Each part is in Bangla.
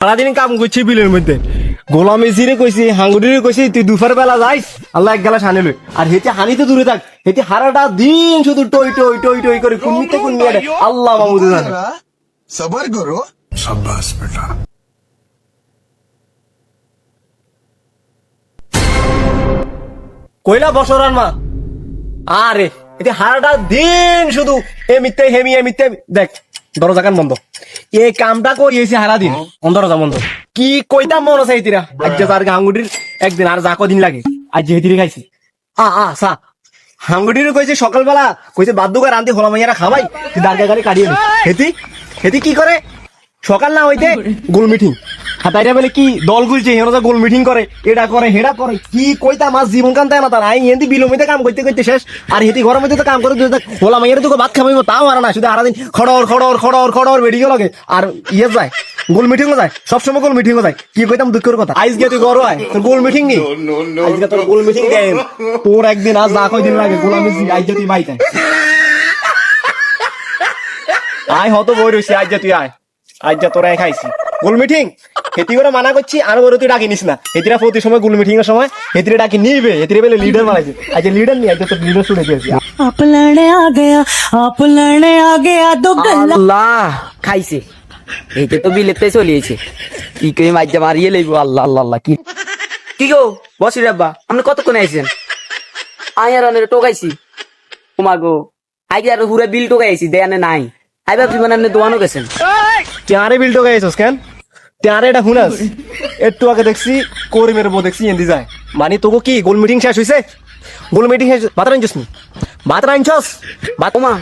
সারাদিন কাম করছি বিলের মধ্যে গোলাম এসিরে কইছি হাঙ্গুডিরে কইছি তুই দুপুর বেলা যাইস আল্লাহ এক গেলা হানি লই আর হেতে হানি তো দূরে থাক হেতে হারাটা দিন শুধু টই টই টই টই করে কুন্নিতে কুন্নিয়ে আল্লাহ মাহমুদ জানে सबर करो। शाबाश बेटा। কইলা বসরান মা আরে এতে হারাটা দিন শুধু এমিতে হেমি দেখ দরজা কান বন্ধ এই কামটা করিয়েছি হারা দিন দরজা বন্ধ কি কইতাম মন আছে হেতিরা আজ তার হাঙ্গুডির একদিন আর যা কদিন লাগে আজ হেতিরে খাইছি সা হাঙ্গুডিরে কইছে সকালবেলা কইছে বাদ্যুকা রান্তি হোলা মাইয়ারা খাবাই তুই দাঁড়িয়ে গাড়ি কাটিয়ে নে হেতি কি করে সকাল না হইতে গোল মিটিং হাতাইরা বলে কি দল গুলছে হেরা গোল মিটিং করে এটা করে হেডা করে কি কইতা মাছ জীবন কান্তা না তার আই এন্দি বিলমিতে কাম করতে করতে শেষ আর হেতি ঘরের মধ্যে তো কাম করে হোলা মাইয়ারে তোকে ভাত খাবাইবো তাও আর না শুধু সারাদিন খড়র বেরিয়ে লাগে আর ইয়ে যায় গোল মিটিংও যায় সবসময় গোল মিটিংও যায় কি কইতাম দুঃখের কথা আজকে তুই ঘর হয় তোর গোল মিটিং নেই আজকে তোর গোল মিটিং দেন তোর একদিন আজ যা কয়দিন লাগে গোলামি আজকে তুই বাইতে আয় হতো বই রয়েছে আজ তুই আয় আজ তোরা খাইছি গোল মিটিং হেতি করে মানা করছি আর ওর তুই ডাকি নিস না হেতিরা প্রতি সময় গোল মিটিং এর সময় হেতিরে ডাকি নিবে হেতিরে বলে লিডার বানাইছে আজ লিডার নি আজ তো লিডার শুনে দিয়েছি आप लड़ने आ गया तो गला আল্লাহ খাইছে এইটা তো বিলেতে চলিয়েছে কি করে মাইজা মারিয়ে লইব আল্লাহ আল্লাহ আল্লাহ কি কি গো বসির আব্বা আপনি কতক্ষণ আইছেন আয়ার অনেক টোকাইছি তোমা গো আগে আর পুরো বিল টোকাইছি দেয়ানে নাই আই ভাবছি মানে আপনি দোয়ানো গেছেন তারে বিল টোকা আইছস কেন তারে এটা হুনাস একটু আগে দেখছি করিমের বউ দেখছি এন্দি যায় মানে তোকে কি গোল মিটিং শেষ হইছে গোল মিটিং শেষ ভাত রাইনছস নি ভাত রাইনছস ভাত মা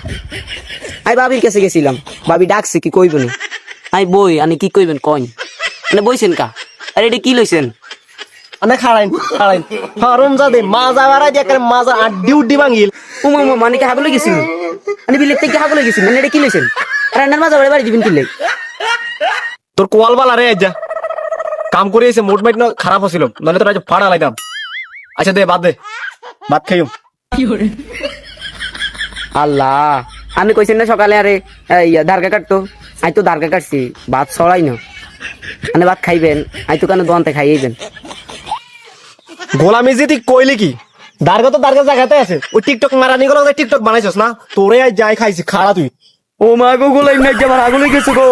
আই ভাবির কাছে গেছিলাম ভাবি ডাকছে কি কইবেন আই বই আনি কি কইবেন কইন মানে বইছেন কা আরে এটা কি লইছেন আনে খাড়াইন হারুম জাদে মাজা বাড়াই দিয়ে করে মাজা আড্ডি উড্ডি ভাঙিল উমা উমা মানে কি হাগলে গেছিল মানে বিলেতে কি হাগলে গেছিল মানে এটা কি লইছেন রান্নার মাজা বাড়ি দিবেন কি লাই তোর কোয়াল বালা রে আজ কাম করে এসে মোট মাইট না খারাপ হছিল নাহলে তোর আজ ফাড়া লাইতাম আচ্ছা দে ভাত খাইও আল্লাহ আমি কইছেন না সকালে আরে ইয়া ধারকা কাটতো আই তো ধারকা কাটছি ভাত ছড়াই না মানে ভাত খাইবেন আই তো কেন দোয়ান্তে খাইবেন গোলামি যে তুই কইলি কি দারগা তো দারগা জায়গাতে আছে ওই টিকটক মারানি গুলো টিকটক বানাইছস না তোরে আজ যাই খাইছি খাড়া তুই ও মা গো গোলাই না আমার আগুলে গেছে গো